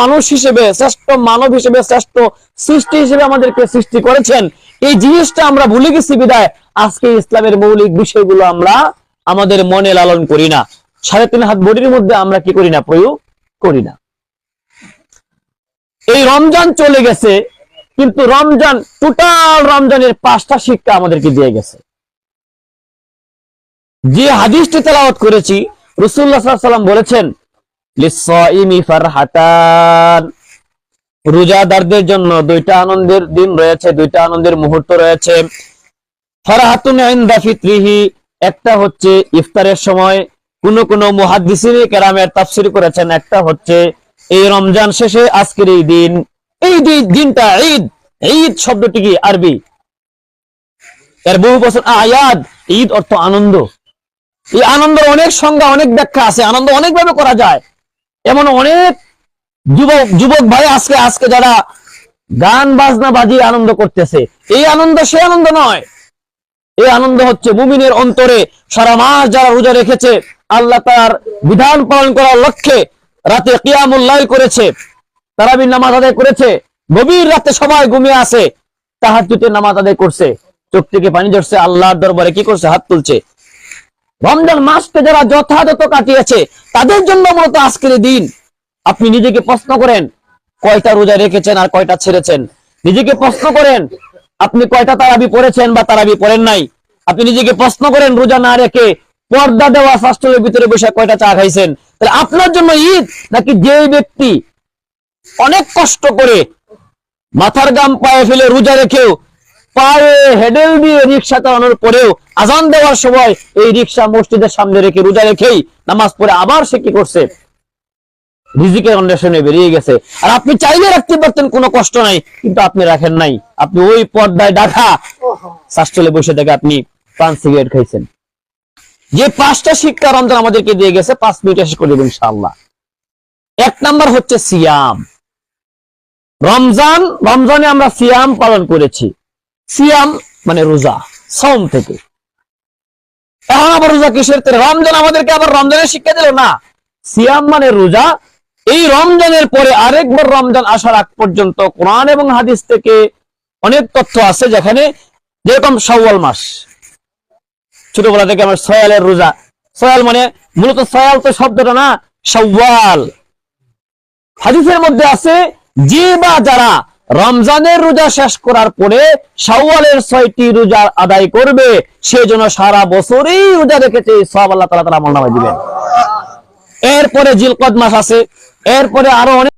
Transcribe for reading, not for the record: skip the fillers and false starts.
মানুষ হিসেবে, শ্রেষ্ঠ মানব হিসেবে, শ্রেষ্ঠ সৃষ্টি হিসেবে আমাদেরকে সৃষ্টি করেছেন, এই জিনিসটা আমরা ভুলে গেছি বিদায় আজকে ইসলামের মৌলিক বিষয়গুলো আমরা আমাদের মনে লালন করি না। 3.5 হাত বডির মধ্যে আমরা কি করি না, প্রয়োগ করি না। এই রমজান চলে গেছে, কিন্তু রমজান টোটাল রমজানের 5টা শিক্ষা আমাদেরকে দিয়ে গেছে। যে হাদিসটি তেলাওয়াত করেছি, রাসূলুল্লাহ সাল্লাল্লাহু আলাইহি ওয়াসাল্লাম বলেছেন, লিস-সাইমি ফারহাতান, রোজাদারদের জন্য 2টা আনন্দের দিন রয়েছে, 2টা আনন্দের মুহূর্ত রয়েছে। ফারহাতুন ইনদা ফিত্রিহি, একটা হচ্ছে ইফতারের সময়, কোন মুহাদ্দিসিনে কেরামের তাফসীর করেছেন, একটা হচ্ছে এই রমজান শেষে আজকের এই দিন। এই দিনটা ঈদ। ঈদ শব্দটি কি আরবি, এর বহু বচন আয়াদ। ঈদ অর্থ আনন্দ। এই আনন্দের অনেক সংজ্ঞা, অনেক ব্যাখ্যা আছে। আনন্দ অনেক ভাবে করা যায়। এমন অনেক যুবক ভাই আজকে যারা গান বাজনা বাজিয়ে আনন্দ করতেছে, এই আনন্দ সে আনন্দ নয়। এই আনন্দ হচ্ছে মুমিনের অন্তরে সারা মাস যারা রোজা রেখেছে, আল্লাহ তার বিধান পালন করার লক্ষ্যে রাতে কিয়ামুল লাইল করেছে, তারাবির নামাজ আদায় করেছে, গভীর রাতে সবাই ঘুমিয়ে আছে, তাহাজ্জুদের নামাজ আদায় করছে, চোখ থেকে পানি ঝরছে, আল্লাহর দরবারে কি করছে, হাত তুলছে। রমজান মাসকে যারা যথাযথ কাটিয়েছে তাদের জন্য মূলত আজকের দিন। আপনি নিজেকে প্রশ্ন করেন, কয়টা রোজা রেখেছেন আর কয়টা ছেড়েছেন? নিজেকে প্রশ্ন করেন, আপনি কয়টা তারাবি পড়েছেন বা তারাবি পড়েন নাই? আপনি নিজেকে প্রশ্ন করেন, রোজা না রেখে পর্দা দেওয়া শাস্ত্রের ভিতরে বসে কয়টা চা খাইছেন? তাহলে আপনার জন্য ঈদ নাকি যে ব্যক্তি অনেক কষ্ট করে মাথার গাম পায়ে ফেলে রোজা রেখেও পায়ে হেডেল দিয়ে রিক্সা চালানোর পরেও আজান দেওয়ার সময় এই রিক্সা মসজিদের সামনে রেখে রোজা রেখেই নামাজ পড়ে আবার সে কি করছে, রিজিকের অন্বেষণে বেরিয়ে গেছে। আর আপনি চাইলে রাখতে পারতেন, কোনো কষ্ট নাই, কিন্তু আপনি রাখেন নাই। আপনি ওই পর্দায় ডাকা শাস্ত্রে বসে থেকে আপনি পান সিগারেট খাইছেন। যে 5টা শিক্ষা রমজান আমাদেরকে দিয়ে গেছে, 5 মিনিটে শেষ করে দেব ইনশাআল্লাহ। 1 নাম্বার হচ্ছে সিয়াম। রমজানে আমরা সিয়াম পালন করেছি। সিয়াম মানে রোজা, সওম থেকে। এখন আবার রোজা কিসের? রমজান আমাদেরকে আবার রমজানের শিক্ষা দিল না। সিয়াম মানে রোজা। এই রমজানের পরে আরেকবার রমজান আসার আগ পর্যন্ত কোরআন এবং হাদিস থেকে অনেক তথ্য আছে, যেখানে যেরকম শাওয়াল মাস, ছোটবেলা থেকে আমার সয়ালের রোজা। সয়াল মানে মূলত সয়াল তো শব্দটা না, শাওয়াল। হাদিসের মধ্যে আছে যে বা যারা রমজানের রোজা শেষ করার পরে শাওয়ালের 6টি রোজা আদায় করবে, সে যেন সারা বছরই রোজা রেখেছে, সব আল্লাহ তাআলা তার আমলনামায় দিবেন। এরপরে জিলকদ মাস আছে, এরপরে আরো অনেক